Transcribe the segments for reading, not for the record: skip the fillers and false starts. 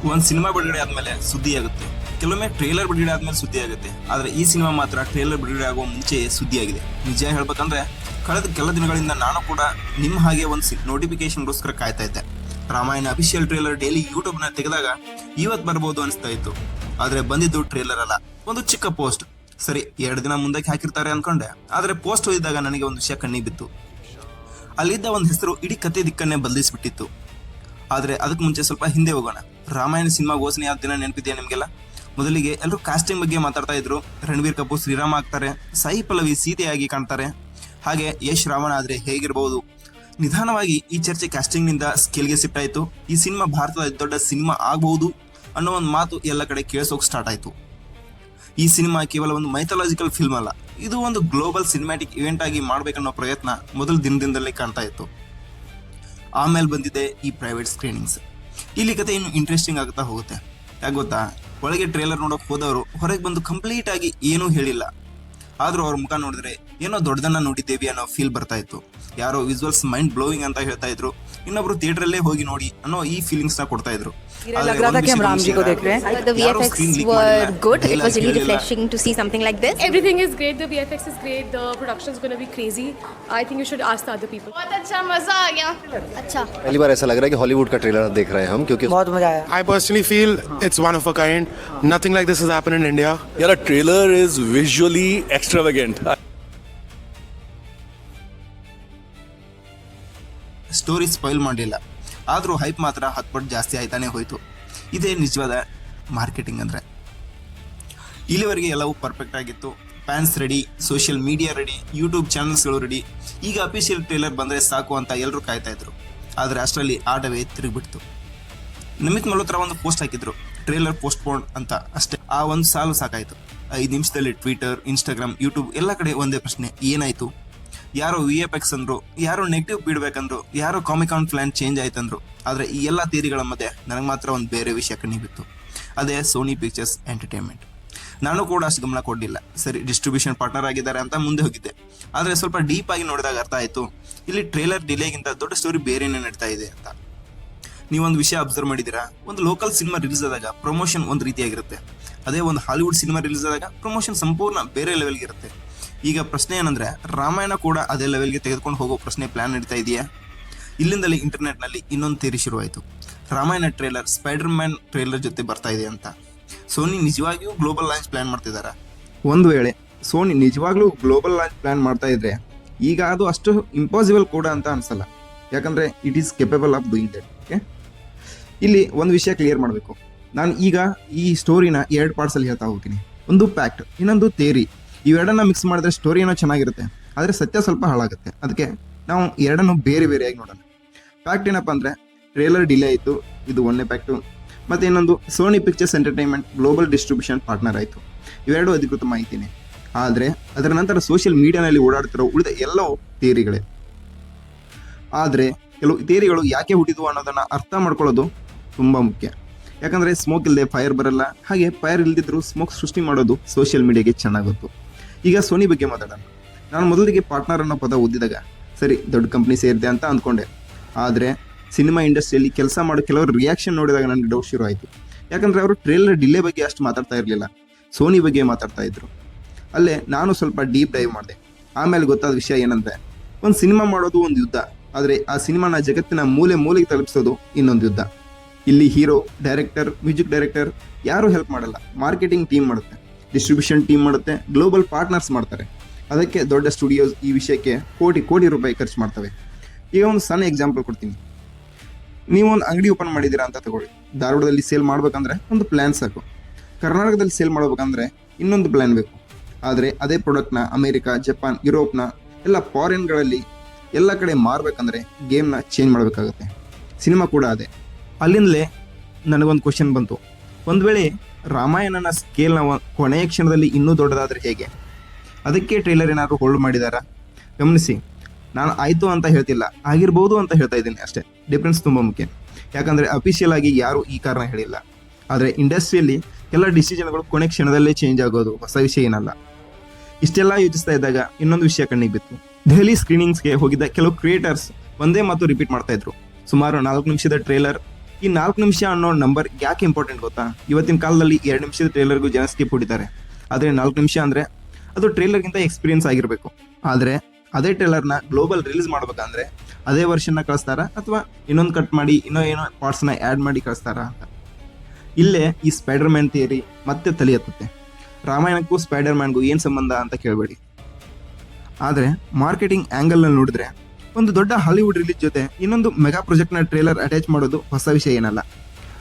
ಒಂದು ಸಿನಿಮಾ ಬಿಡುಗಡೆ ಆದ್ಮೇಲೆ ಸುದ್ದಿ ಆಗುತ್ತೆ, ಕೆಲವೊಮ್ಮೆ ಟ್ರೇಲರ್ ಬಿಡುಗಡೆ ಆದ್ಮೇಲೆ ಸುದ್ದಿ ಆಗುತ್ತೆ. ಆದ್ರೆ ಈ ಸಿನಿಮಾ ಮಾತ್ರ ಟ್ರೇಲರ್ ಬಿಡುಗಡೆ ಆಗುವ ಮುಂಚೆ ಸುದ್ದಿ ಆಗಿದೆ. ನಿಜ ಹೇಳ್ಬೇಕಂದ್ರೆ ಕಳೆದ ಕೆಲ ದಿನಗಳಿಂದ ನಾನು ಕೂಡ ನಿಮ್ಮ ಹಾಗೆ ಒಂದು ನೋಟಿಫಿಕೇಶನ್ಗೋಸ್ಕರ ಕಾಯ್ತಾ ಇದ್ದೆ. ರಾಮಾಯಣ ಅಫಿಷಿಯಲ್ ಟ್ರೇಲರ್ ಡೈಲಿ ಯೂಟ್ಯೂಬ್ನ ತೆಗೆದಾಗ ಇವತ್ತು ಬರ್ಬೋದು ಅನಿಸ್ತಾ ಇತ್ತು. ಆದ್ರೆ ಬಂದಿದ್ದು ಟ್ರೇಲರ್ ಅಲ್ಲ, ಒಂದು ಚಿಕ್ಕ ಪೋಸ್ಟ್. ಸರಿ, 2 ದಿನ ಮುಂದಕ್ಕೆ ಹಾಕಿರ್ತಾರೆ ಅನ್ಕೊಂಡೆ. ಆದ್ರೆ ಪೋಸ್ಟ್ ಓದಿದಾಗ ನನಗೆ ಒಂದು ವಿಷಯ ಕಣ್ಣಿಗೆ ಬಿತ್ತು. ಅಲ್ಲಿದ್ದ ಒಂದು ಹೆಸರು ಇಡೀ ಕತೆ ದಿಕ್ಕನ್ನೇ ಬದಲಿಸ್ಬಿಟ್ಟಿತ್ತು. ಆದ್ರೆ ಅದಕ್ಕೆ ಮುಂಚೆ ಸ್ವಲ್ಪ ಹಿಂದೆ ಹೋಗೋಣ. ರಾಮಾಯಣ ಸಿನಿಮಾ ಘೋಷಣೆ ಆದ ದಿನ ನೆನಪಿದೆಯಾ ನಿಮಗೆಲ್ಲ? ಮೊದಲಿಗೆ ಎಲ್ಲರೂ ಕಾಸ್ಟಿಂಗ್ ಬಗ್ಗೆ ಮಾತಾಡ್ತಾ ಇದ್ರು. ರಣಬೀರ್ ಕಪೂರ್ ಶ್ರೀರಾಮ ಆಗ್ತಾರೆ, ಸಾಯಿ ಪಲ್ಲವಿ ಸೀತೆಯಾಗಿ ಕಾಣ್ತಾರೆ, ಹಾಗೆ ಯಶ್ ರಾವಣ ಆದ್ರೆ ಹೇಗಿರಬಹುದು. ನಿಧಾನವಾಗಿ ಈ ಚರ್ಚೆ ಕಾಸ್ಟಿಂಗ್ ನಿಂದ ಸ್ಕೇಲ್ಗೆ ಶಿಫ್ಟ್ ಆಯ್ತು. ಈ ಸಿನಿಮಾ ಭಾರತದ ದೊಡ್ಡ ಸಿನಿಮಾ ಆಗಬಹುದು ಅನ್ನೋ ಒಂದು ಮಾತು ಎಲ್ಲ ಕಡೆ ಕೇಳಿಸೋಕೆ ಸ್ಟಾರ್ಟ್ ಆಯ್ತು. ಈ ಸಿನಿಮಾ ಕೇವಲ ಒಂದು ಮೈಥಾಲಜಿಕಲ್ ಫಿಲ್ಮ್ ಅಲ್ಲ, ಇದು ಒಂದು ಗ್ಲೋಬಲ್ ಸಿನಿಮ್ಯಾಟಿಕ್ ಇವೆಂಟ್ ಆಗಿ ಮಾಡ್ಬೇಕನ್ನೋ ಪ್ರಯತ್ನ ಮೊದಲ ದಿನದಿಂದಲೇ ಕಾಣ್ತಾ ಇತ್ತು. ಆಮೇಲೆ ಬಂದಿದೆ ಈ ಪ್ರೈವೇಟ್ ಸ್ಕ್ರೀನಿಂಗ್ಸ್. ಇಲ್ಲಿ ಕತೆ ಇನ್ನು ಇಂಟ್ರೆಸ್ಟಿಂಗ್ ಆಗ್ತಾ ಹೋಗುತ್ತೆ. ಯಾಕೆ ಗೊತ್ತಾ, ಒಳಗೆ ಟ್ರೇಲರ್ ನೋಡೋಕೆ ಹೋದವರು ಹೊರಗೆ ಬಂದು ಕಂಪ್ಲೀಟ್ ಆಗಿ ಏನೂ ಹೇಳಿಲ್ಲ. ಆದ್ರೂ ಅವ್ರ ಮುಖ ನೋಡಿದ್ರೆ ಏನೋ ದೊಡ್ಡದನ್ನ ನೋಡಿದ್ದೇವಿ ಅನ್ನೋ ಫೀಲ್ ಬರ್ತಾ ಇತ್ತು. ಯಾರೋ ವಿಜುವಲ್ಸ್ ಮೈಂಡ್ ಬ್ಲೋವಿಂಗ್ ಅಂತ ಹೇಳ್ತಾ ಇದ್ರು, ಇನ್ನೊಬ್ರು ಥಿಯೇಟರ್ ಅಲ್ಲೇ ಹೋಗಿ ನೋಡಿ ಅನ್ನೋ ಈ ಫೀಲಿಂಗ್ಸ್ ನ ಕೊಡ್ತಾ ಇದ್ರು. लग रहा था कि हम राम जी को देख रहे हैं. The VFX were good. It was really refreshing to see something like this. Everything is great. The VFX is great. The production is going to be crazy. I think you should ask the other people. बहुत अच्छा मजा आ गया. अच्छा. पहली बार ऐसा लग रहा है कि हॉलीवुड का ट्रेलर देख रहे हैं हम, क्योंकि बहुत मजा आया. I personally feel it's one of a kind. Nothing like this has happened in India. Yeah, the trailer is visually extravagant. Story spoil ಮಾಡಲಿಲ್ಲ, ಆದರೂ ಹೈಪ್ ಮಾತ್ರ 10 ಪಟ್ಟು ಜಾಸ್ತಿ ಆಯ್ತಾನೆ ಹೋಯ್ತು. ಇದೇ ನಿಜವಾದ ಮಾರ್ಕೆಟಿಂಗ್ ಅಂದರೆ. ಇಲ್ಲಿವರೆಗೆ ಎಲ್ಲವೂ ಪರ್ಫೆಕ್ಟ್ ಆಗಿತ್ತು. Fans ready, social media ready, YouTube ಚಾನಲ್ಸ್ಗಳು ರೆಡಿ. ಈಗ ಅಫಿಷಿಯಲ್ ಟ್ರೇಲರ್ ಬಂದರೆ ಸಾಕು ಅಂತ ಎಲ್ಲರೂ ಕಾಯ್ತಾ ಇದ್ರು. ಆದರೆ ಅಷ್ಟರಲ್ಲಿ ಆಟವೇ ತಿರುಗಿಬಿಡ್ತು. ನಮಿತ್ ಮಲ್ಹೋತ್ರಾ ಒಂದು ಪೋಸ್ಟ್ ಹಾಕಿದ್ರು, ಟ್ರೇಲರ್ ಪೋಸ್ಟ್ಪೋನ್ ಅಂತ. ಅಷ್ಟೇ, ಆ ಒಂದು ಸಾಲು ಸಾಕಾಯಿತು. 5 ನಿಮಿಷದಲ್ಲಿ ಟ್ವಿಟರ್, ಇನ್ಸ್ಟಾಗ್ರಾಮ್, ಯೂಟ್ಯೂಬ್ ಎಲ್ಲ ಕಡೆ ಒಂದೇ ಪ್ರಶ್ನೆ, ಏನಾಯಿತು? ಯಾರೋ VFX ಅಂದ್ರು, ಯಾರೋ ನೆಗೆಟಿವ್ ಫೀಡ್ಬ್ಯಾಕ್ ಅಂದ್ರು, ಯಾರೋ ಕಾಮಿಕಾನ್ ಪ್ಲಾನ್ ಚೇಂಜ್ ಆಯ್ತಂದ್ರು. ಆದರೆ ಈ ಎಲ್ಲ ಥಿಯರಿಗಳ ಮಧ್ಯೆ ನನಗೆ ಮಾತ್ರ ಒಂದು ಬೇರೆ ವಿಷಯ ಕಣ್ಣಿಗೆ ಬಿತ್ತು. ಅದೇ ಸೋನಿ ಪಿಕ್ಚರ್ಸ್ ಎಂಟರ್ಟೈನ್ಮೆಂಟ್. ನಾನು ಕೂಡ ಅಷ್ಟು ಗಮನ ಕೊಡಲಿಲ್ಲ. ಸರಿ, ಡಿಸ್ಟ್ರಿಬ್ಯೂಷನ್ ಪಾರ್ಟ್ನರ್ ಆಗಿದ್ದಾರೆ ಅಂತ ಮುಂದೆ ಹೋಗಿದ್ದೆ. ಆದರೆ ಸ್ವಲ್ಪ ಡೀಪ್ ಆಗಿ ನೋಡಿದಾಗ ಅರ್ಥ ಆಯಿತು, ಇಲ್ಲಿ ಟ್ರೇಲರ್ ಡಿಲೇಗಿಂತ ದೊಡ್ಡ ಸ್ಟೋರಿ ಬೇರೆನೇ ನಡೀತಾ ಇದೆ ಅಂತ. ನೀವೊಂದು ವಿಷಯ ಅಬ್ಸರ್ವ್ ಮಾಡಿದ್ದೀರಾ? ಒಂದು ಲೋಕಲ್ ಸಿನಿಮಾ ರಿಲೀಸ್ ಆದಾಗ ಪ್ರಮೋಷನ್ ಒಂದು ರೀತಿಯಾಗಿರುತ್ತೆ. ಅದೇ ಒಂದು ಹಾಲಿವುಡ್ ಸಿನಿಮಾ ರಿಲೀಸ್ ಆದಾಗ ಪ್ರಮೋಷನ್ ಸಂಪೂರ್ಣ ಬೇರೆ ಲೆವೆಲ್ಗೆ ಇರುತ್ತೆ. ಈಗ ಪ್ರಶ್ನೆ ಏನಂದ್ರೆ, ರಾಮಾಯಣ ಕೂಡ ಅದೇ ಲೆವೆಲ್ಗೆ ತೆಗೆದುಕೊಂಡು ಹೋಗೋ ಪ್ರಶ್ನೆ ಪ್ಲಾನ್ ನಡೀತಾ ಇದೆಯಾ? ಇಲ್ಲಿಂದಲೇ ಇಂಟರ್ನೆಟ್ನಲ್ಲಿ ಇನ್ನೊಂದು ಥಿಯರಿ ಶುರುವಾಯಿತು. Ramayana trailer spider man trailer ಜೊತೆ ಬರ್ತಾ ಇದೆ ಅಂತ. ಸೋನಿ ನಿಜವಾಗಿಯೂ ಗ್ಲೋಬಲ್ ಲಾಂಚ್ ಪ್ಲಾನ್ ಮಾಡ್ತಿದ್ದಾರೆ. ಒಂದು ವೇಳೆ ಸೋನಿ ನಿಜವಾಗ್ಲೂ ಗ್ಲೋಬಲ್ ಲಾಂಚ್ ಪ್ಲಾನ್ ಮಾಡ್ತಾ ಇದ್ರೆ ಈಗ ಅದು ಅಷ್ಟು ಇಂಪಾಸಿಬಲ್ ಕೂಡ ಅಂತ ಅನ್ಸಲ್ಲ. ಯಾಕಂದ್ರೆ it is capable of doing that. Okay, ಇಲ್ಲಿ ಒಂದು ವಿಷಯ ಕ್ಲಿಯರ್ ಮಾಡಬೇಕು. ನಾನು ಈಗ ಈ ಸ್ಟೋರಿನ 2 ಪಾರ್ಟ್ಸಲ್ಲಿ ಹೇಳ್ತಾ ಹೋಗ್ತೀನಿ. ಒಂದು ಫ್ಯಾಕ್ಟ್, ಇನ್ನೊಂದು ಥಿಯರಿ. ಇವೆರಡನ್ನ ಮಿಕ್ಸ್ ಮಾಡಿದ್ರೆ ಸ್ಟೋರಿ ಏನೋ ಚೆನ್ನಾಗಿರುತ್ತೆ, ಆದರೆ ಸತ್ಯ ಸ್ವಲ್ಪ ಹಾಳಾಗುತ್ತೆ. ಅದಕ್ಕೆ ನಾವು ಎರಡನ್ನು ಬೇರೆ ಬೇರೆಯಾಗಿ ನೋಡೋಣ. ಫ್ಯಾಕ್ಟ್ ಏನಪ್ಪ ಅಂದರೆ, ಟ್ರೇಲರ್ ಡಿಲೇ ಆಯಿತು, ಇದು ಒಂದನೇ ಫ್ಯಾಕ್ಟು. ಮತ್ತು ಇನ್ನೊಂದು, Sony Pictures Entertainment global distribution partner ಆಯಿತು. ಇವೆರಡು ಅಧಿಕೃತ ಮಾಹಿತಿನೇ. ಆದರೆ ಅದರ ನಂತರ ಸೋಷಿಯಲ್ ಮೀಡಿಯಾನಲ್ಲಿ ಓಡಾಡ್ತಿರೋ ಉಳಿದ ಎಲ್ಲವೂ ಥಿಯರಿಗಳೇ. ಆದರೆ ಕೆಲವು ಥಿಯರಿಗಳು ಯಾಕೆ ಹುಟ್ಟಿದ್ವು ಅನ್ನೋದನ್ನು ಅರ್ಥ ಮಾಡ್ಕೊಳ್ಳೋದು ತುಂಬ ಮುಖ್ಯ. ಯಾಕಂದರೆ ಸ್ಮೋಕ್ ಇಲ್ಲದೆ ಫೈರ್ ಬರಲ್ಲ, ಹಾಗೆ ಫೈರ್ ಇಲ್ದಿದ್ರು ಸ್ಮೋಕ್ ಸೃಷ್ಟಿ ಮಾಡೋದು ಸೋಷಿಯಲ್ ಮೀಡಿಯಾಗೆ ಚೆನ್ನಾಗಿ ಗೊತ್ತು. ಈಗ ಸೋನಿ ಬಗ್ಗೆ ಮಾತಾಡೋಣ. ನಾನು ಮೊದಲಿಗೆ ಪಾರ್ಟ್ನರ್ ಅನ್ನೋ ಪದ ಓದಿದಾಗ ಸರಿ, ದೊಡ್ಡ ಕಂಪ್ನಿ ಸೇರಿದೆ ಅಂತ ಅಂದ್ಕೊಂಡೆ. ಆದರೆ ಸಿನಿಮಾ ಇಂಡಸ್ಟ್ರಿಯಲ್ಲಿ ಕೆಲಸ ಮಾಡೋ ಕೆಲವರು ರಿಯಾಕ್ಷನ್ ನೋಡಿದಾಗ ನನಗೆ ಡೌಟ್ ಶುರು ಆಯಿತು. ಯಾಕಂದರೆ ಅವರು ಟ್ರೇಲರ್ ಡಿಲೇ ಬಗ್ಗೆ ಅಷ್ಟು ಮಾತಾಡ್ತಾ ಇರಲಿಲ್ಲ, ಸೋನಿ ಬಗ್ಗೆ ಮಾತಾಡ್ತಾ ಇದ್ರು. ಅಲ್ಲೇ ನಾನು ಸ್ವಲ್ಪ ಡೀಪ್ ಡೈವ್ ಮಾಡಿದೆ. ಆಮೇಲೆ ಗೊತ್ತಾದ ವಿಷಯ ಏನಂದರೆ, ಒಂದು ಸಿನಿಮಾ ಮಾಡೋದು ಒಂದು ಯುದ್ಧ, ಆದರೆ ಆ ಸಿನಿಮಾನ ಜಗತ್ತಿನ ಮೂಲೆ ಮೂಲೆಗೆ ತಲುಪಿಸೋದು ಇನ್ನೊಂದು ಯುದ್ಧ. ಇಲ್ಲಿ ಹೀರೋ, ಡೈರೆಕ್ಟರ್, ಮ್ಯೂಸಿಕ್ ಡೈರೆಕ್ಟರ್ ಯಾರೂ ಹೆಲ್ಪ್ ಮಾಡಲ್ಲ. ಮಾರ್ಕೆಟಿಂಗ್ ಟೀಮ್ ಮಾಡುತ್ತೆ, ಡಿಸ್ಟ್ರಿಬ್ಯೂಷನ್ ಟೀಮ್ ಮಾಡುತ್ತೆ, ಗ್ಲೋಬಲ್ ಪಾರ್ಟ್ನರ್ಸ್ ಮಾಡ್ತಾರೆ. ಅದಕ್ಕೆ ದೊಡ್ಡ ಸ್ಟುಡಿಯೋಸ್ ಈ ವಿಷಯಕ್ಕೆ ಕೋಟಿ ರೂಪಾಯಿ ಖರ್ಚು ಮಾಡ್ತವೆ. ಈಗ ಒಂದು ಸಣ್ಣ ಎಕ್ಸಾಂಪಲ್ ಕೊಡ್ತೀನಿ. ನೀವೊಂದು ಅಂಗಡಿ ಓಪನ್ ಮಾಡಿದ್ದೀರಾ ಅಂತ ತಗೊಳ್ಳಿ. ಧಾರವಾಡದಲ್ಲಿ ಸೇಲ್ ಮಾಡ್ಬೇಕಂದ್ರೆ ಒಂದು ಪ್ಲ್ಯಾನ್ ಸಾಕು. ಕರ್ನಾಟಕದಲ್ಲಿ ಸೇಲ್ ಮಾಡ್ಬೇಕಂದ್ರೆ ಇನ್ನೊಂದು ಪ್ಲ್ಯಾನ್ ಬೇಕು. ಆದರೆ ಅದೇ ಪ್ರಾಡಕ್ಟ್ನ ಅಮೇರಿಕಾ, ಜಪಾನ್, ಯುರೋಪ್ನ ಎಲ್ಲ ಫಾರಿನ್ಗಳಲ್ಲಿ ಎಲ್ಲ ಕಡೆ ಮಾರಬೇಕಂದ್ರೆ ಗೇಮ್ನ ಚೇಂಜ್ ಮಾಡಬೇಕಾಗತ್ತೆ. ಸಿನಿಮಾ ಕೂಡ ಅದೇ. ಅಲ್ಲಿಂದಲೇ ನನಗೊಂದು ಕ್ವಶನ್ ಬಂತು, ಒಂದು ವೇಳೆ ರಾಮಾಯಣನ ಸ್ಕೇಲ್ನ ಕೊನೆಯ ಕ್ಷಣದಲ್ಲಿ ಇನ್ನೂ ದೊಡ್ಡದಾದರೆ ಹೇಗೆ? ಅದಕ್ಕೆ ಟ್ರೇಲರ್ ಏನಾದರೂ ಹೋಲ್ಡ್ ಮಾಡಿದಾರಾ? ಗಮನಿಸಿ, ನಾನು ಆಯಿತು ಅಂತ ಹೇಳ್ತಿಲ್ಲ, ಆಗಿರ್ಬೋದು ಅಂತ ಹೇಳ್ತಾ ಇದ್ದೀನಿ ಅಷ್ಟೇ. ಡಿಫ್ರೆನ್ಸ್ ತುಂಬ ಮುಖ್ಯ. ಯಾಕಂದರೆ ಅಫಿಷಿಯಲ್ ಆಗಿ ಯಾರೂ ಈ ಕಾರಣ ಹೇಳಿಲ್ಲ. ಆದರೆ ಇಂಡಸ್ಟ್ರಿಯಲ್ಲಿ ಎಲ್ಲ ಡಿಸಿಷನ್ಗಳು ಕೊನೆ ಕ್ಷಣದಲ್ಲೇ ಚೇಂಜ್ ಆಗೋದು ಹೊಸ ವಿಷಯ ಏನಲ್ಲ. ಇಷ್ಟೆಲ್ಲ ಯೋಚಿಸ್ತಾ ಇದ್ದಾಗ ಇನ್ನೊಂದು ವಿಷಯ ಕಣ್ಣಿಗೆ ಬಿತ್ತು. ದೆಹಲಿ ಸ್ಕ್ರೀನಿಂಗ್ಸ್ಗೆ ಹೋಗಿದ್ದ ಕೆಲವು ಕ್ರಿಯೇಟರ್ಸ್ ಒಂದೇ ಮಾತು ರಿಪೀಟ್ ಮಾಡ್ತಾ ಇದ್ರು. ಸುಮಾರು 4 ನಿಮಿಷದ ಟ್ರೇಲರ್ ಈ 4 ನಿಮಿಷ ಅನ್ನೋ ನಂಬರ್ ಯಾಕೆ ಇಂಪಾರ್ಟೆಂಟ್ ಗೊತ್ತಾ? ಇವತ್ತಿನ ಕಾಲದಲ್ಲಿ 2 ನಿಮಿಷದ ಟ್ರೇಲರ್ಗೂ ಜನ ಸ್ಕಿಪ್ ಹೊಡಿತಾರೆ. ಆದರೆ 4 ನಿಮಿಷ ಅಂದರೆ ಅದು ಟ್ರೇಲರ್ಗಿಂತ ಎಕ್ಸ್ಪೀರಿಯನ್ಸ್ ಆಗಿರಬೇಕು. ಆದರೆ ಅದೇ ಟ್ರೇಲರ್ನ ಗ್ಲೋಬಲ್ ರಿಲೀಸ್ ಮಾಡ್ಬೇಕಂದ್ರೆ ಅದೇ ವರ್ಷನ್ನ ಕಳಿಸ್ತಾರ ಅಥವಾ ಇನ್ನೊಂದು ಕಟ್ ಮಾಡಿ ಏನೋ ಪಾರ್ಟ್ಸ್ನ ಆ್ಯಡ್ ಮಾಡಿ ಕಳಿಸ್ತಾರ ಅಂತ. ಇಲ್ಲೇ ಈ ಸ್ಪೈಡರ್ ಮ್ಯಾನ್ ಥಿಯರಿ ಮತ್ತೆ ತಲೆ ಎತ್ತುತ್ತೆ. ರಾಮಾಯಣಕ್ಕೂ ಸ್ಪೈಡರ್ ಮ್ಯಾನ್ಗೂ ಏನು ಸಂಬಂಧ ಅಂತ ಕೇಳಬೇಡಿ. ಆದರೆ ಮಾರ್ಕೆಟಿಂಗ್ ಆ್ಯಂಗಲ್ನಲ್ಲಿ ನೋಡಿದ್ರೆ ಒಂದು ದೊಡ್ಡ ಹಾಲಿವುಡ್ ರಿಲೀಸ್ ಜೊತೆ ಇನ್ನೊಂದು ಮೆಗಾ ಪ್ರಾಜೆಕ್ಟ್ನ ಟ್ರೇಲರ್ ಅಟ್ಯಾಚ್ ಮಾಡೋದು ಹೊಸ ವಿಷಯ ಏನಲ್ಲ.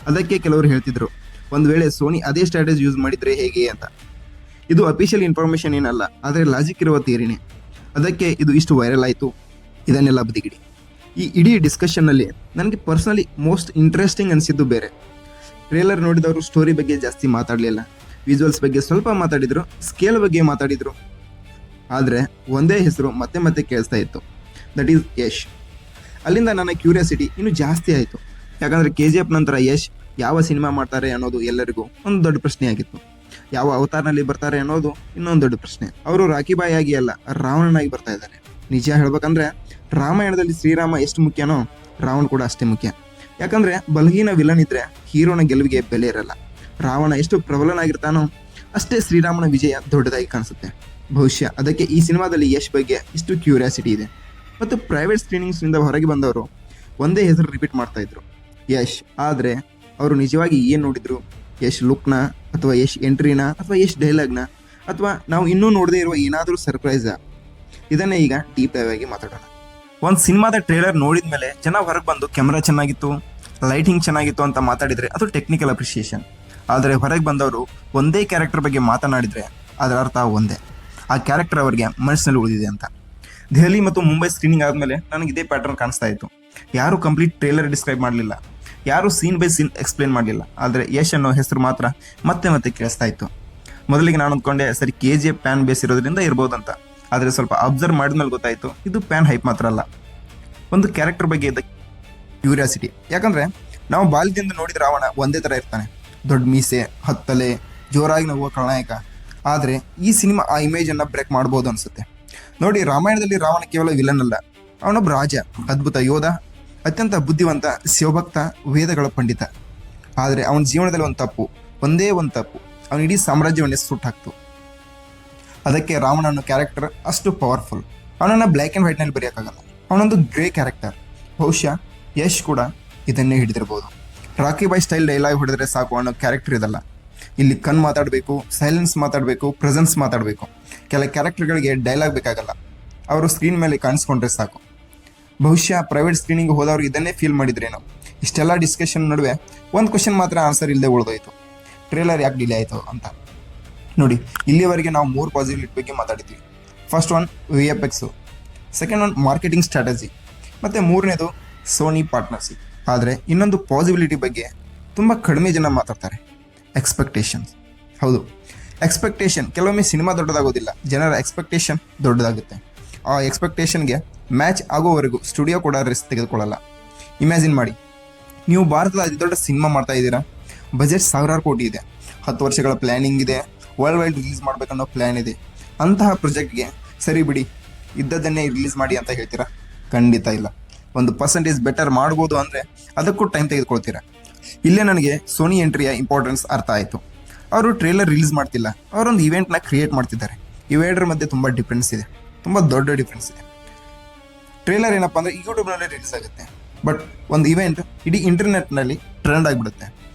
ಅದಕ್ಕೆ ಕೆಲವರು ಹೇಳ್ತಿದ್ರು, ಒಂದು ವೇಳೆ ಸೋನಿ ಅದೇ ಸ್ಟ್ರಾಟಜಿ ಯೂಸ್ ಮಾಡಿದರೆ ಹೇಗೆ ಅಂತ. ಇದು ಅಫಿಷಿಯಲ್ ಇನ್ಫಾರ್ಮೇಷನ್ ಏನಲ್ಲ, ಆದರೆ ಲಾಜಿಕ್ ಇರುವ ಥಿಯರಿನೇ. ಅದಕ್ಕೆ ಇದು ಇಷ್ಟು ವೈರಲ್ ಆಯಿತು. ಇದನ್ನೆಲ್ಲ ಬದಿಗಿಡಿ. ಈ ಇಡೀ ಡಿಸ್ಕಷನ್ನಲ್ಲಿ ನನಗೆ ಪರ್ಸ್ನಲಿ ಮೋಸ್ಟ್ ಇಂಟ್ರೆಸ್ಟಿಂಗ್ ಅನಿಸಿದ್ದು ಬೇರೆ. ಟ್ರೇಲರ್ ನೋಡಿದವರು ಸ್ಟೋರಿ ಬಗ್ಗೆ ಜಾಸ್ತಿ ಮಾತಾಡಲಿಲ್ಲ, ವಿಜುವಲ್ಸ್ ಬಗ್ಗೆ ಸ್ವಲ್ಪ ಮಾತಾಡಿದರು, ಸ್ಕೇಲ್ ಬಗ್ಗೆ ಮಾತಾಡಿದರು. ಆದರೆ ಒಂದೇ ಹೆಸರು ಮತ್ತೆ ಮತ್ತೆ ಕೇಳಿಸ್ತಾ ಇತ್ತು, ದಟ್ ಈಸ್ ಯಶ್. ಅಲ್ಲಿಂದ ನನ್ನ ಕ್ಯೂರಿಯಾಸಿಟಿ ಇನ್ನೂ ಜಾಸ್ತಿ ಆಯಿತು. ಯಾಕಂದರೆ KGF ನಂತರ ಯಶ್ ಯಾವ ಸಿನಿಮಾ ಮಾಡ್ತಾರೆ ಅನ್ನೋದು ಎಲ್ಲರಿಗೂ ಒಂದು ದೊಡ್ಡ ಪ್ರಶ್ನೆ ಆಗಿತ್ತು. ಯಾವ ಅವತಾರನಲ್ಲಿ ಬರ್ತಾರೆ ಅನ್ನೋದು ಇನ್ನೊಂದು ದೊಡ್ಡ ಪ್ರಶ್ನೆ. ಅವರು ರಾಕಿ ಬಾಯಿ ಆಗಿ ಅಲ್ಲ, ರಾವಣನಾಗಿ ಬರ್ತಾ ಇದ್ದಾರೆ. ನಿಜ ಹೇಳ್ಬೇಕಂದ್ರೆ ರಾಮಾಯಣದಲ್ಲಿ ಶ್ರೀರಾಮ ಎಷ್ಟು ಮುಖ್ಯನೋ ರಾವಣ ಕೂಡ ಅಷ್ಟೇ ಮುಖ್ಯ. ಯಾಕಂದರೆ ಬಲಹೀನ ವಿಲನ್ ಇದ್ದರೆ ಹೀರೋನ ಗೆಲುವಿಗೆ ಬೆಲೆ ಇರಲ್ಲ. ರಾವಣ ಎಷ್ಟು ಪ್ರಬಲನಾಗಿರ್ತಾನೋ ಅಷ್ಟೇ ಶ್ರೀರಾಮನ ವಿಜಯ ದೊಡ್ಡದಾಗಿ ಕಾಣಿಸುತ್ತೆ. ಬಹುಶಃ ಅದಕ್ಕೆ ಈ ಸಿನಿಮಾದಲ್ಲಿ ಯಶ್ ಬಗ್ಗೆ ಇಷ್ಟು ಕ್ಯೂರಿಯಾಸಿಟಿ ಇದೆ. ಮತ್ತು ಪ್ರೈವೇಟ್ ಸ್ಕ್ರೀನಿಂಗ್ಸ್ನಿಂದ ಹೊರಗೆ ಬಂದವರು ಒಂದೇ ಹೆಸರು ರಿಪೀಟ್ ಮಾಡ್ತಾ ಇದ್ರು, ಯಶ್. ಆದರೆ ಅವರು ನಿಜವಾಗಿ ಏನು ನೋಡಿದ್ರು? ಯಶ್ ಲುಕ್ನ, ಅಥವಾ ಯಶ್ ಎಂಟ್ರಿನ, ಅಥವಾ ಯಶ್ ಡೈಲಾಗ್ನ, ಅಥವಾ ನಾವು ಇನ್ನೂ ನೋಡದೇ ಇರುವ ಏನಾದರೂ ಸರ್ಪ್ರೈಸಾ? ಇದನ್ನೇ ಈಗ ಡೀಪ್ ಡೈವ್ ಆಗಿ ಮಾತಾಡೋಣ. ಒಂದು ಸಿನಿಮಾದ ಟ್ರೇಲರ್ ನೋಡಿದ ಮೇಲೆ ಜನ ಹೊರಗೆ ಬಂದು ಕ್ಯಾಮ್ರಾ ಚೆನ್ನಾಗಿತ್ತು, ಲೈಟಿಂಗ್ ಚೆನ್ನಾಗಿತ್ತು ಅಂತ ಮಾತಾಡಿದರೆ ಅದು ಟೆಕ್ನಿಕಲ್ ಅಪ್ರಿಷಿಯೇಷನ್. ಆದರೆ ಹೊರಗೆ ಬಂದವರು ಒಂದೇ ಕ್ಯಾರೆಕ್ಟರ್ ಬಗ್ಗೆ ಮಾತನಾಡಿದರೆ ಅದರ ಅರ್ಥ ಒಂದೇ, ಆ ಕ್ಯಾರೆಕ್ಟರ್ ಅವರಿಗೆ ಮನಸ್ಸಿನಲ್ಲಿ ಉಳಿದಿದೆ ಅಂತ. ದೆಹಲಿ ಮತ್ತು ಮುಂಬೈ ಸ್ಕ್ರೀನಿಂಗ್ ಆದಮೇಲೆ ನನಗೆ ಇದೇ ಪ್ಯಾಟರ್ನ್ ಕಾಣಿಸ್ತಾ ಇತ್ತು. ಯಾರೂ ಕಂಪ್ಲೀಟ್ ಟ್ರೇಲರ್ ಡಿಸ್ಕ್ರೈಬ್ ಮಾಡಲಿಲ್ಲ, ಯಾರೂ ಸೀನ್ ಬೈ ಸೀನ್ ಎಕ್ಸ್ಪ್ಲೇನ್ ಮಾಡಲಿಲ್ಲ. ಆದರೆ ಯಶ್ ಅನ್ನೋ ಹೆಸರು ಮಾತ್ರ ಮತ್ತೆ ಮತ್ತೆ ಕೇಳಿಸ್ತಾ ಇತ್ತು. ಮೊದಲಿಗೆ ನಾನು ಅಂದ್ಕೊಂಡೆ ಸರಿ KGF ಪ್ಯಾನ್ ಬೇಸ್ ಇರೋದ್ರಿಂದ ಇರ್ಬೋದಂತ. ಆದರೆ ಸ್ವಲ್ಪ ಅಬ್ಸರ್ವ್ ಮಾಡಿದ್ಮೇಲೆ ಗೊತ್ತಾಯಿತು ಇದು ಪ್ಯಾನ್ ಹೈಪ್ ಮಾತ್ರ ಅಲ್ಲ, ಒಂದು ಕ್ಯಾರೆಕ್ಟರ್ ಬಗ್ಗೆ ಇದ್ದ ಕ್ಯೂರಿಯಾಸಿಟಿ. ಯಾಕಂದರೆ ನಾವು ಬಾಲ್ಯದಿಂದ ನೋಡಿದ ರಾವಣ ಒಂದೇ ಥರ ಇರ್ತಾನೆ, ದೊಡ್ಡ ಮೀಸೆ, ಹತ್ತಲೆ, ಜೋರಾಗಿ ನಗುವ ಖಳನಾಯಕ. ಆದರೆ ಈ ಸಿನಿಮಾ ಆ ಇಮೇಜನ್ನು ಬ್ರೇಕ್ ಮಾಡ್ಬೋದು ಅನಿಸುತ್ತೆ. ನೋಡಿ, ರಾಮಾಯಣದಲ್ಲಿ ರಾವಣ ಕೇವಲ ವಿಲನ್ ಅಲ್ಲ, ಅವನೊಬ್ಬ ರಾಜ, ಅದ್ಭುತ ಯೋಧ, ಅತ್ಯಂತ ಬುದ್ಧಿವಂತ, ಶಿವಭಕ್ತ, ವೇದಗಳ ಪಂಡಿತ. ಆದರೆ ಅವನ ಜೀವನದಲ್ಲಿ ಒಂದೇ ಒಂದು ತಪ್ಪು ಅವನ ಇಡೀ ಸಾಮ್ರಾಜ್ಯವನ್ನೇ ಸುಟ್ಟಾಕ್ತು. ಅದಕ್ಕೆ ರಾವಣ ಅನ್ನೋ ಕ್ಯಾರೆಕ್ಟರ್ ಅಷ್ಟು ಪವರ್ಫುಲ್. ಅವನನ್ನು ಬ್ಲ್ಯಾಕ್ ಆ್ಯಂಡ್ ವೈಟ್ನಲ್ಲಿ ಬರೆಯೋಕ್ಕಾಗಲ್ಲ, ಅವನೊಂದು ಗ್ರೇ ಕ್ಯಾರೆಕ್ಟರ್. ಬಹುಶಃ ಯಶ್ ಕೂಡ ಇದನ್ನೇ ಹಿಡಿದಿರ್ಬೋದು. ರಾಕಿ ಬಾಯ್ ಸ್ಟೈಲ್ ಡೈಲಾಗ್ ಹೊಡೆದ್ರೆ ಸಾಕು ಅನ್ನೋ ಕ್ಯಾರೆಕ್ಟರ್ ಇದಲ್ಲ. ಇಲ್ಲಿ ಕಣ್ ಮಾತಾಡಬೇಕು, ಸೈಲೆನ್ಸ್ ಮಾತಾಡಬೇಕು, ಪ್ರೆಸೆನ್ಸ್ ಮಾತಾಡಬೇಕು. ಕೆಲ ಕ್ಯಾರೆಕ್ಟರ್ಗಳಿಗೆ ಡೈಲಾಗ್ ಬೇಕಾಗಲ್ಲ, ಅವರು ಸ್ಕ್ರೀನ್ ಮೇಲೆ ಕಾಣಿಸ್ಕೊಂಡ್ರೆ ಸಾಕು. ಬಹುಶಃ ಪ್ರೈವೇಟ್ ಸ್ಕ್ರೀನಿಂಗ್ ಹೋದವರು ಇದನ್ನೇ ಫೀಲ್ ಮಾಡಿದ್ರೇನೋ. ಇಷ್ಟೆಲ್ಲ ಡಿಸ್ಕಷನ್ ನಡುವೆ ಒಂದು ಕ್ವಶನ್ ಮಾತ್ರ ಆನ್ಸರ್ ಇಲ್ಲದೆ ಉಳಿದೋಯ್ತು, ಟ್ರೇಲರ್ ಯಾಕೆ ಡಿಲೇ ಆಯಿತು ಅಂತ. ನೋಡಿ, ಇಲ್ಲಿವರೆಗೆ ನಾವು 3 ಪಾಸಿಟಿವಿಟಿ ಬಗ್ಗೆ ಮಾತಾಡಿದ್ವಿ. First one VFX, second one marketing strategy, ಮತ್ತು ಮೂರನೇದು ಸೋನಿ ಪಾರ್ಟ್ನರ್ಶಿಪ್. ಆದರೆ ಇನ್ನೊಂದು ಪಾಸಿಬಿಲಿಟಿ ಬಗ್ಗೆ ತುಂಬ ಕಡಿಮೆ ಜನ ಮಾತಾಡ್ತಾರೆ, ಎಕ್ಸ್ಪೆಕ್ಟೇಷನ್ಸ್. ಹೌದು, ಎಕ್ಸ್ಪೆಕ್ಟೇಷನ್ ಕೆಲವೊಮ್ಮೆ ಸಿನಿಮಾ ದೊಡ್ಡದಾಗೋದಿಲ್ಲ, ಜನರ ಎಕ್ಸ್ಪೆಕ್ಟೇಷನ್ ದೊಡ್ಡದಾಗುತ್ತೆ. ಆ ಎಕ್ಸ್ಪೆಕ್ಟೇಷನ್ಗೆ ಮ್ಯಾಚ್ ಆಗೋವರೆಗೂ ಸ್ಟುಡಿಯೋ ಕೂಡ ರಿಸ್ಕ್ ತೆಗೆದುಕೊಳ್ಳಲ್ಲ. ಇಮ್ಯಾಜಿನ್ ಮಾಡಿ, ನೀವು ಭಾರತದ ಅತಿ ದೊಡ್ಡ ಸಿನಿಮಾ ಮಾಡ್ತಾ ಇದ್ದೀರಾ, ಬಜೆಟ್ 1000 ಕೋಟಿ ಇದೆ, 10 ವರ್ಷಗಳ ಪ್ಲ್ಯಾನಿಂಗ್ ಇದೆ, ವರ್ಲ್ಡ್ ವೈಡ್ ರಿಲೀಸ್ ಮಾಡಬೇಕನ್ನೋ ಪ್ಲ್ಯಾನ್ ಇದೆ. ಅಂತಹ ಪ್ರಾಜೆಕ್ಟ್ಗೆ ಸರಿ ಬಿಡಿ ಇದ್ದದನ್ನೇ ರಿಲೀಸ್ ಮಾಡಿ ಅಂತ ಹೇಳ್ತೀರಾ? ಖಂಡಿತ ಇಲ್ಲ. 1% ಬೆಟರ್ ಮಾಡ್ಬೋದು ಅಂದರೆ ಅದಕ್ಕೂ ಟೈಮ್ ತೆಗೆದುಕೊಳ್ತೀರಾ. ಇಲ್ಲೇ ನನಗೆ ಸೋನಿ ಎಂಟ್ರಿಯ ಇಂಪಾರ್ಟೆನ್ಸ್ ಅರ್ಥ ಆಯಿತು. ಅವರು ಟ್ರೇಲರ್ ರಿಲೀಸ್ ಮಾಡ್ತಿಲ್ಲ, ಅವರೊಂದು ಇವೆಂಟ್ನ ಕ್ರಿಯೇಟ್ ಮಾಡ್ತಿದ್ದಾರೆ. ಇವೆರಡರ ಮಧ್ಯೆ ತುಂಬ ಡಿಫ್ರೆನ್ಸ್ ಇದೆ, ತುಂಬ ದೊಡ್ಡ ಡಿಫ್ರೆನ್ಸ್ ಇದೆ. ಟ್ರೇಲರ್ ಏನಪ್ಪ ಅಂದರೆ ಯೂಟ್ಯೂಬ್ನಲ್ಲೇ ರಿಲೀಸ್ ಆಗುತ್ತೆ, ಬಟ್ ಒಂದು ಇವೆಂಟ್ ಇಡೀ ಇಂಟರ್ನೆಟ್ನಲ್ಲಿ ಟ್ರೆಂಡ್ ಆಗಿಬಿಡುತ್ತೆ.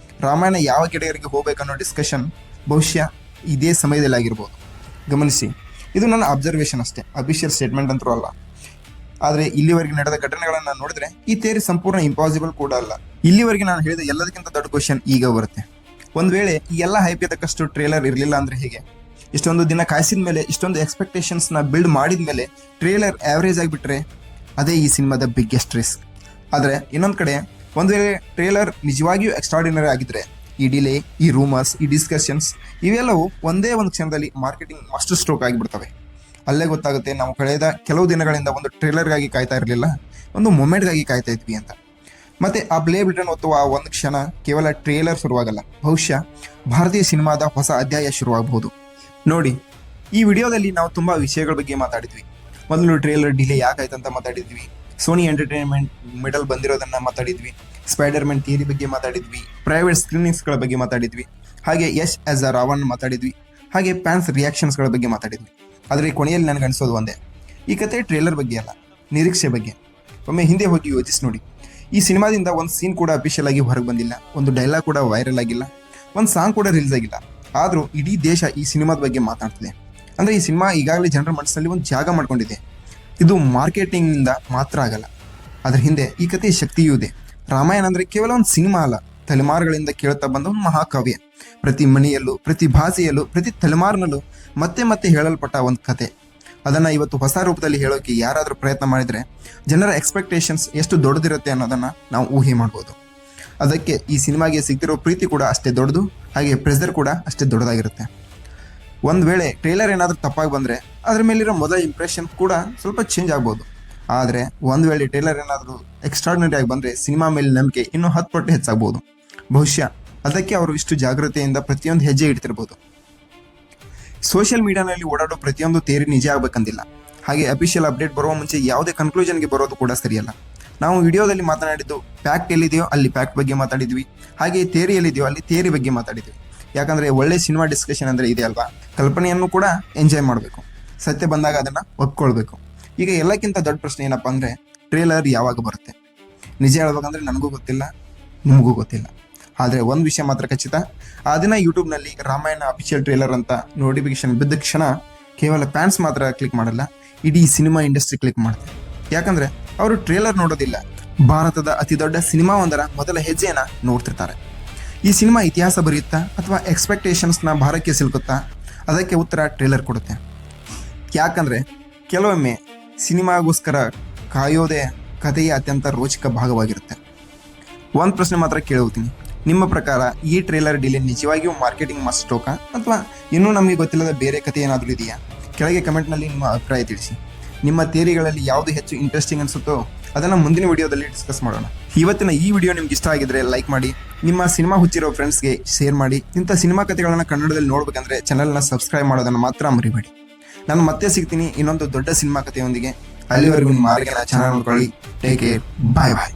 ರಾಮಾಯಣ ಯಾವ ಕೆಟಗರಿಗೆ ಹೋಗ್ಬೇಕನ್ನೋ ಡಿಸ್ಕಷನ್ ಬಹುಶಃ ಇದೇ ಸಮಯದಲ್ಲಿ ಆಗಿರ್ಬೋದು. ಗಮನಿಸಿ, ಇದು ನನ್ನ ಅಬ್ಸರ್ವೇಷನ್ ಅಷ್ಟೇ, ಅಫಿಷಿಯಲ್ ಸ್ಟೇಟ್ಮೆಂಟ್ ಅಂತೂ ಅಲ್ಲ. ಆದರೆ ಇಲ್ಲಿವರೆಗೆ ನಡೆದ ಘಟನೆಗಳನ್ನು ನೋಡಿದ್ರೆ ಈ ಥಿಯರಿ ಸಂಪೂರ್ಣ ಇಂಪಾಸಿಬಲ್ ಕೂಡ ಅಲ್ಲ. ಇಲ್ಲಿವರೆಗೆ ನಾನು ಹೇಳಿದ ಎಲ್ಲದಕ್ಕಿಂತ ದೊಡ್ಡ ಕ್ವಶನ್ ಈಗ ಬರುತ್ತೆ. ಒಂದು ವೇಳೆ ಈ ಎಲ್ಲ ಹೈಪ್ ತಕ್ಕಷ್ಟು ಟ್ರೇಲರ್ ಇರಲಿಲ್ಲ ಅಂದರೆ ಹೇಗೆ? ಇಷ್ಟೊಂದು ದಿನ ಕಾಯಿಸಿದ ಮೇಲೆ, ಇಷ್ಟೊಂದು ಎಕ್ಸ್ಪೆಕ್ಟೇಷನ್ಸ್ನ ಬಿಲ್ಡ್ ಮಾಡಿದ ಮೇಲೆ ಟ್ರೇಲರ್ ಆ್ಯಾವ್ರೇಜ್ ಆಗಿಬಿಟ್ರೆ ಅದೇ ಈ ಸಿನಿಮಾದ ಬಿಗ್ಗೆಸ್ಟ್ ರಿಸ್ಕ್. ಆದರೆ ಇನ್ನೊಂದು ಕಡೆ, ಒಂದು ವೇಳೆ ಟ್ರೇಲರ್ ನಿಜವಾಗಿಯೂ ಎಕ್ಸ್ಟ್ರಾರ್ಡಿನರಿ ಆಗಿದ್ದರೆ ಈ ಡಿಲೇ, ಈ ರೂಮರ್ಸ್, ಈ ಡಿಸ್ಕಷನ್ಸ್ ಇವೆಲ್ಲವೂ ಒಂದೇ ಒಂದು ಕ್ಷಣದಲ್ಲಿ ಮಾರ್ಕೆಟಿಂಗ್ ಮಾಸ್ಟರ್ ಸ್ಟ್ರೋಕ್ ಆಗಿಬಿಡ್ತವೆ. ಅಲ್ಲೇ ಗೊತ್ತಾಗುತ್ತೆ ನಾವು ಕಳೆದ ಕೆಲವು ದಿನಗಳಿಂದ ಒಂದು ಟ್ರೇಲರ್ಗಾಗಿ ಕಾಯ್ತಾ ಇರಲಿಲ್ಲ, ಒಂದು ಮೊಮೆಂಟ್ಗಾಗಿ ಕಾಯ್ತಾ ಇದ್ವಿ ಅಂತ. ಮತ್ತು ಆ ಪ್ಲೇ ಬಟನ್ ಒತ್ತುವ ಆ ಒಂದು ಕ್ಷಣ ಕೇವಲ ಟ್ರೇಲರ್ ಶುರುವಾಗಲ್ಲ, ಬಹುಶಃ ಭಾರತೀಯ ಸಿನಿಮಾದ ಹೊಸ ಅಧ್ಯಾಯ ಶುರುವಾಗಬಹುದು. ನೋಡಿ, ಈ ವಿಡಿಯೋದಲ್ಲಿ ನಾವು ತುಂಬ ವಿಷಯಗಳ ಬಗ್ಗೆ ಮಾತಾಡಿದ್ವಿ. ಮೊದಲು ಟ್ರೇಲರ್ ಡಿಲೇ ಯಾಕಾಯ್ತು ಅಂತ ಮಾತಾಡಿದ್ವಿ, ಸೋನಿ ಎಂಟರ್ಟೈನ್ಮೆಂಟ್ ಮೆಡಲ್ ಬಂದಿರೋದನ್ನ ಮಾತಾಡಿದ್ವಿ, ಸ್ಪೈಡರ್ಮನ್ ಥಿಯರಿ ಬಗ್ಗೆ ಮಾತಾಡಿದ್ವಿ, ಪ್ರೈವೇಟ್ ಸ್ಕ್ರೀನಿಂಗ್ಸ್ಗಳ ಬಗ್ಗೆ ಮಾತಾಡಿದ್ವಿ, ಹಾಗೆ ಯಶ್ ಆಸ್ ಅ ರಾವಣ್ ಮಾತಾಡಿದ್ವಿ, ಹಾಗೆ ಫ್ಯಾನ್ಸ್ ರಿಯಾಕ್ಷನ್ಸ್ಗಳ ಬಗ್ಗೆ ಮಾತಾಡಿದ್ವಿ. ಆದರೆ ಕೊನೆಯಲ್ಲಿ ನನಗೆ ಅನಿಸೋದು ಒಂದೇ, ಈ ಕತೆ ಟ್ರೇಲರ್ ಬಗ್ಗೆ ಅಲ್ಲ, ನಿರೀಕ್ಷೆ ಬಗ್ಗೆ. ಒಮ್ಮೆ ಹಿಂದೆ ಹೋಗಿ ಯೋಚಿಸಿ ನೋಡಿ, ಈ ಸಿನಿಮಾದಿಂದ ಒಂದು ಸೀನ್ ಕೂಡ ಅಫಿಷಿಯಲ್ ಆಗಿ ಹೊರಗೆ ಬಂದಿಲ್ಲ, ಒಂದು ಡೈಲಾಗ್ ಕೂಡ ವೈರಲ್ ಆಗಿಲ್ಲ, ಒಂದು ಸಾಂಗ್ ಕೂಡ ರಿಲೀಸ್ ಆಗಿಲ್ಲ. ಆದರೂ ಇಡೀ ದೇಶ ಈ ಸಿನಿಮಾದ ಬಗ್ಗೆ ಮಾತಾಡ್ತಿದೆ. ಅಂದರೆ ಈ ಸಿನಿಮಾ ಈಗಾಗಲೇ ಜನರ ಮನಸ್ಸಲ್ಲಿ ಒಂದು ಜಾಗ ಮಾಡ್ಕೊಂಡಿದೆ. ಇದು ಮಾರ್ಕೆಟಿಂಗ್ನಿಂದ ಮಾತ್ರ ಆಗಲ್ಲ, ಅದರ ಹಿಂದೆ ಈ ಕಥೆಯ ಶಕ್ತಿಯೂ ಇದೆ. ರಾಮಾಯಣ ಅಂದರೆ ಕೇವಲ ಒಂದು ಸಿನಿಮಾ ಅಲ್ಲ, ತಲೆಮಾರುಗಳಿಂದ ಕೇಳುತ್ತಾ ಬಂದ ಒಂದು ಮಹಾಕಾವ್ಯ. ಪ್ರತಿ ಮನೆಯಲ್ಲೂ, ಪ್ರತಿ ಭಾಷೆಯಲ್ಲೂ, ಪ್ರತಿ ತಲೆಮಾರಿನಲ್ಲೂ ಮತ್ತೆ ಮತ್ತೆ ಹೇಳಲ್ಪಟ್ಟ ಒಂದು ಕತೆ. ಅದನ್ನು ಇವತ್ತು ಹೊಸ ರೂಪದಲ್ಲಿ ಹೇಳೋಕೆ ಯಾರಾದರೂ ಪ್ರಯತ್ನ ಮಾಡಿದರೆ ಜನರ ಎಕ್ಸ್ಪೆಕ್ಟೇಷನ್ಸ್ ಎಷ್ಟು ದೊಡ್ಡದಿರುತ್ತೆ ಅನ್ನೋದನ್ನು ನಾವು ಊಹೆ ಮಾಡ್ಬೋದು. ಅದಕ್ಕೆ ಈ ಸಿನಿಮಾಗೆ ಸಿಗ್ತಿರೋ ಪ್ರೀತಿ ಕೂಡ ಅಷ್ಟೇ ದೊಡ್ಡದು, ಹಾಗೆ ಪ್ರೆಷರ್ ಕೂಡ ಅಷ್ಟೇ ದೊಡ್ಡದಾಗಿರುತ್ತೆ. ಒಂದು ವೇಳೆ ಟ್ರೇಲರ್ ಏನಾದರೂ ತಪ್ಪಾಗಿ ಬಂದರೆ ಅದ್ರ ಮೇಲಿರೋ ಮೊದಲ ಇಂಪ್ರೆಷನ್ ಕೂಡ ಸ್ವಲ್ಪ ಚೇಂಜ್ ಆಗ್ಬೋದು. ಆದರೆ ಒಂದು ವೇಳೆ ಟ್ರೇಲರ್ ಏನಾದರೂ ಎಕ್ಸ್ಟ್ರಾರ್ಡಿನರಿ ಆಗಿ ಬಂದರೆ ಸಿನಿಮಾ ಮೇಲೆ ನಂಬಿಕೆ ಇನ್ನೂ 10 ಪಟ್ಟು ಹೆಚ್ಚಾಗ್ಬೋದು. ಬಹುಶಃ ಅದಕ್ಕೆ ಅವರು ಇಷ್ಟು ಜಾಗ್ರತೆಯಿಂದ ಪ್ರತಿಯೊಂದು ಹೆಜ್ಜೆ ಇಡ್ತಿರ್ಬೋದು. ಸೋಷಿಯಲ್ ಮೀಡಿಯಾನಲ್ಲಿ ಓಡಾಡೋ ಪ್ರತಿಯೊಂದು ಥಿಯರಿ ನಿಜ ಆಗಬೇಕಂದಿಲ್ಲ. ಹಾಗೆ ಅಫಿಷಿಯಲ್ ಅಪ್ಡೇಟ್ ಬರುವ ಮುಂಚೆ ಯಾವುದೇ ಕನ್ಕ್ಲೂಷನ್ಗೆ ಬರೋದು ಕೂಡ ಸರಿಯಲ್ಲ. ನಾವು ವಿಡಿಯೋದಲ್ಲಿ ಮಾತನಾಡಿದ್ದು ಫ್ಯಾಕ್ಟ್ ಎಲ್ಲಿದೆಯೋ ಅಲ್ಲಿ ಫ್ಯಾಕ್ಟ್ ಬಗ್ಗೆ ಮಾತಾಡಿದ್ವಿ, ಹಾಗೆ ಥಿಯರಿ ಎಲ್ಲಿದೆಯೋ ಅಲ್ಲಿ ಥಿಯರಿ ಬಗ್ಗೆ ಮಾತಾಡಿದ್ವಿ. ಯಾಕಂದರೆ ಒಳ್ಳೆ ಸಿನಿಮಾ ಡಿಸ್ಕಷನ್ ಅಂದರೆ ಇದೆ ಅಲ್ವಾ, ಕಲ್ಪನೆಯನ್ನು ಕೂಡ ಎಂಜಾಯ್ ಮಾಡಬೇಕು, ಸತ್ಯ ಬಂದಾಗ ಅದನ್ನು ಒಪ್ಕೊಳ್ಬೇಕು. ಈಗ ಎಲ್ಲಕ್ಕಿಂತ ದೊಡ್ಡ ಪ್ರಶ್ನೆ ಏನಪ್ಪ ಅಂದರೆ, ಟ್ರೇಲರ್ ಯಾವಾಗ ಬರುತ್ತೆ? ನಿಜ ಹೇಳ್ಬೇಕಂದ್ರೆ ನನಗೂ ಗೊತ್ತಿಲ್ಲ, ನಿಮಗೂ ಗೊತ್ತಿಲ್ಲ. ಆದರೆ ಒಂದು ವಿಷಯ ಮಾತ್ರ ಖಚಿತ, ಆ ದಿನ ಯೂಟ್ಯೂಬ್ನಲ್ಲಿ ರಾಮಾಯಣ ಅಫಿಷಿಯಲ್ ಟ್ರೇಲರ್ ಅಂತ ನೋಟಿಫಿಕೇಶನ್ ಬಿದ್ದ ಕ್ಷಣ ಕೇವಲ ಫ್ಯಾನ್ಸ್ ಮಾತ್ರ ಕ್ಲಿಕ್ ಮಾಡಲ್ಲ, ಇಡೀ ಸಿನಿಮಾ ಇಂಡಸ್ಟ್ರಿ ಕ್ಲಿಕ್ ಮಾಡ್ತಾರೆ. ಯಾಕಂದರೆ ಅವರು ಟ್ರೇಲರ್ ನೋಡೋದಿಲ್ಲ, ಭಾರತದ ಅತಿ ದೊಡ್ಡ ಸಿನಿಮಾ ಒಂದರ ಮೊದಲ ಹೆಜ್ಜೆಯನ್ನು ನೋಡ್ತಿರ್ತಾರೆ. ಈ ಸಿನಿಮಾ ಇತಿಹಾಸ ಬರೆಯುತ್ತಾ ಅಥವಾ ಎಕ್ಸ್ಪೆಕ್ಟೇಷನ್ಸ್ನ ಭಾರಕ್ಕೆ ಸಿಲುಕುತ್ತಾ? ಅದಕ್ಕೆ ಉತ್ತರ ಟ್ರೇಲರ್ ಕೊಡುತ್ತೆ. ಯಾಕಂದರೆ ಕೆಲವೊಮ್ಮೆ ಸಿನಿಮಾಗೋಸ್ಕರ ಕಾಯೋದೇ ಕಥೆಯ ಅತ್ಯಂತ ರೋಚಕ ಭಾಗವಾಗಿರುತ್ತೆ. ಒಂದು ಪ್ರಶ್ನೆ ಮಾತ್ರ ಕೇಳುತ್ತೀನಿ, ನಿಮ್ಮ ಪ್ರಕಾರ ಈ ಟ್ರೇಲರ್ ಡಿಲೇ ನಿಜವಾಗಿಯೂ ಮಾರ್ಕೆಟಿಂಗ್ ಮಸ್ಟೋಕ ಅಥವಾ ಇನ್ನೂ ನಮಗೆ ಗೊತ್ತಿಲ್ಲದ ಬೇರೆ ಕಥೆ ಏನಾದರೂ ಇದೆಯಾ? ಕೆಳಗೆ ಕಮೆಂಟ್ನಲ್ಲಿ ನಿಮ್ಮ ಅಭಿಪ್ರಾಯ ತಿಳಿಸಿ. ನಿಮ್ಮ ಥಿಯರಿಗಳಲ್ಲಿ ಯಾವುದು ಹೆಚ್ಚು ಇಂಟ್ರೆಸ್ಟಿಂಗ್ ಅನಿಸುತ್ತೋ ಅದನ್ನು ಮುಂದಿನ ವಿಡಿಯೋದಲ್ಲಿ ಡಿಸ್ಕಸ್ ಮಾಡೋಣ. ಇವತ್ತಿನ ಈ ವಿಡಿಯೋ ನಿಮ್ಗೆ ಇಷ್ಟ ಆಗಿದ್ರೆ ಲೈಕ್ ಮಾಡಿ, ನಿಮ್ಮ ಸಿನಿಮಾ ಹುಚ್ಚಿರೋ ಫ್ರೆಂಡ್ಸ್ಗೆ ಶೇರ್ ಮಾಡಿ. ಇಂಥ ಸಿನಿಮಾ ಕಥೆಗಳನ್ನು ಕನ್ನಡದಲ್ಲಿ ನೋಡಬೇಕಂದ್ರೆ ಚಾನಲ್ನ ಸಬ್ಸ್ಕ್ರೈಬ್ ಮಾಡೋದನ್ನು ಮಾತ್ರ ಮರಿಬೇಡಿ. ನಾನು ಮತ್ತೆ ಸಿಗ್ತೀನಿ ಇನ್ನೊಂದು ದೊಡ್ಡ ಸಿನಿಮಾ ಕಥೆಯೊಂದಿಗೆ. ಅಲ್ಲಿವರೆಗೂ ನಿಮ್ಮ ಆರೋಗ್ಯನ ಚೆನ್ನಾಗಿ ನೋಡ್ಕೊಳ್ಳಿ. ಟೇಕ್ ಕೇರ್, ಬಾಯ್ ಬಾಯ್.